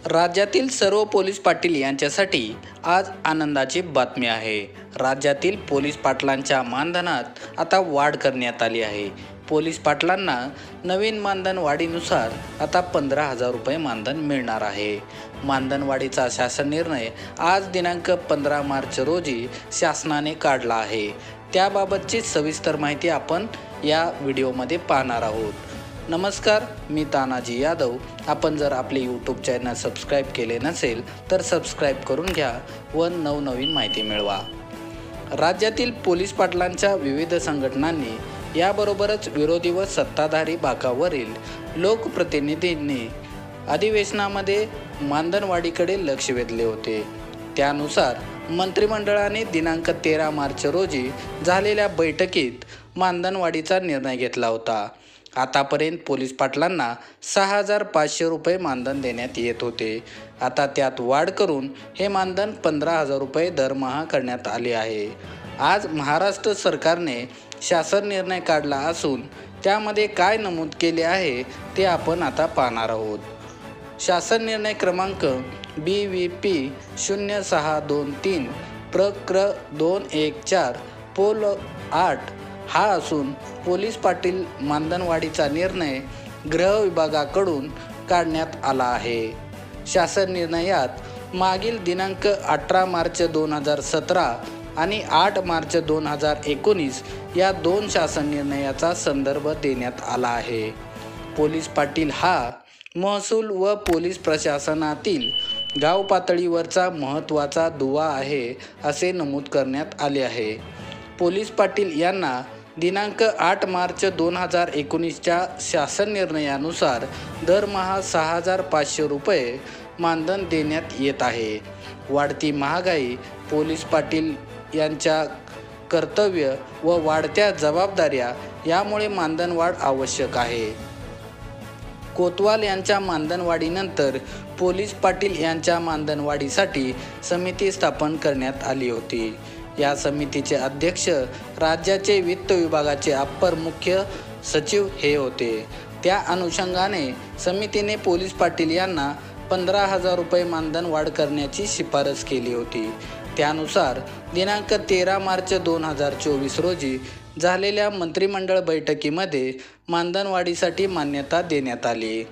राज्यातील सर्व पोलीस पाटील यांच्यासाठी आज आनंदाची बातमी आहे. राज्यातील पोलीस पाटलांच्या मानधनात आता वाढ करण्यात आली आहे. पोलीस पाटलांना नवीन मानधन वाढीनुसार आता 15,000 रुपये मानधन मिळणार आहे. मानधन वाढीचा शासन निर्णय आज दिनांक 15 मार्च रोजी शासनाने काढला आहे. त्याबाबतची सविस्तर माहिती आपण या व्हिडिओमध्ये पाहणार आहोत. नमस्कार, मी तानाजी यादव. आपण जर आपले यूट्यूब चॅनल सबस्क्राईब केले नसेल तर सबस्क्राईब करून घ्या व नवनवीन माहिती मिळवा. राज्यातील पोलीस पाटलांच्या विविध संघटनांनी याबरोबरच विरोधी व सत्ताधारी बाकावरील लोकप्रतिनिधींनी अधिवेशनामध्ये मानधनवाढीकडे लक्ष वेधले होते. त्यानुसार मंत्रिमंडळाने दिनांक 13 मार्च रोजी झालेल्या बैठकीत मानधनवाढीचा निर्णय घेतला होता. आतापर्यंत पोलीस पाटलांना 6,500 रुपये मानधन देण्यात येत होते. आता त्यात वाढ करून हे मानधन 15,000 रुपये दरमहा करण्यात आले आहे. आज महाराष्ट्र सरकारने शासन निर्णय काढला असून त्यामध्ये काय नमूद केले आहे ते आपण आता पाहणार आहोत. शासन निर्णय क्रमांक BVP 0623 प्रक्र 214 पोल 8 हा असून पोलीस पाटील मानधनवाढीचा निर्णय गृह विभागाकडून काढण्यात आला आहे. शासन निर्णयात मागील दिनांक 18 मार्च 2017 आणि 8 मार्च 2019 या दोन शासन निर्णयाचा संदर्भ देण्यात आला आहे. पोलीस पाटील हा महसूल व पोलीस प्रशासनातील गाव पातळीवरचा महत्त्वाचा दुवा आहे असे नमूद करण्यात आले आहे. पोलीस पाटील यांना दिनांक 8 मार्च 2019च्या शासन निर्णयानुसार दरमहा 6,500 रुपये मानधन देण्यात येत आहे. वाढती महागाई, पोलीस पाटील यांच्या कर्तव्य व वाढत्या जबाबदाऱ्या यामुळे मानधनवाढ आवश्यक आहे. कोतवाल यांच्या मानधनवाढीनंतर पोलीस पाटील यांच्या मानधनवाढीसाठी समिती स्थापन करण्यात आली होती. या समितीचे अध्यक्ष राज्याचे वित्त विभागाचे अप्पर मुख्य सचिव हे होते. त्या अनुषंगाने समितीने पोलीस पाटील यांना 15,000 रुपये मानधन वाढ करण्याची शिफारस केली होती. त्यानुसार दिनांक 13 मार्च 2024 रोजी झालेल्या मंत्रिमंडळ बैठकीमध्ये मानधनवाढीसाठी मान्यता देण्यात आली.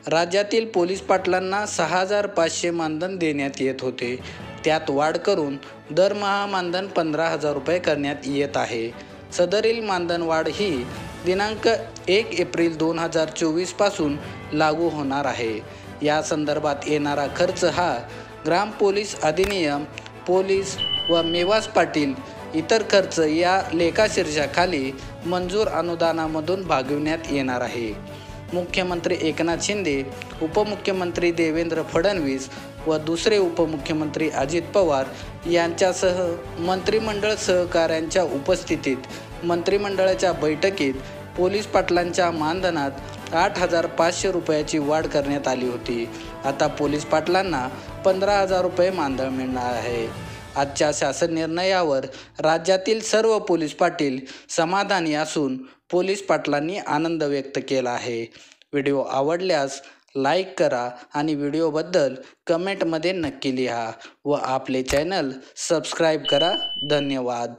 राज्यातील पोलीस पाटलांना 6,500 मानधन देण्यात येत होते. त्यात वाढ करून दरमहा मानधन 15,000 रुपये करण्यात येत आहे. सदरील मानधन वाढ ही दिनांक 1 एप्रिल 2024 पासून लागू होणार आहे. या संदर्भात येणारा खर्च हा ग्राम पोलीस अधिनियम, पोलीस व मेवास पाटील इतर खर्च या लेखाशीर्षाखाली मंजूर अनुदानामधून भागविण्यात येणार आहे. मुख्यमंत्री एकनाथ शिंदे, उपमुख्यमंत्री देवेंद्र फडणवीस व दुसरे उपमुख्यमंत्री अजित पवार यांच्यासह मंत्रिमंडळ सहकाऱ्यांच्या उपस्थितीत मंत्रिमंडळाच्या बैठकीत पोलीस पाटलांच्या मानधनात 8,500 रुपयाची वाढ करण्यात आली होती. आता पोलीस पाटलांना 15,000 रुपये मानधन मिळणार आहे. आजच्या शासन निर्णयावर राज्यातील सर्व पोलीस पाटील समाधानी असून पोलीस पाटलांनी आनंद व्यक्त केला आहे. व्हिडिओ आवडल्यास लाईक करा आणि व्हिडिओबद्दल कमेंटमध्ये नक्की लिहा व आपले चॅनल सबस्क्राईब करा. धन्यवाद.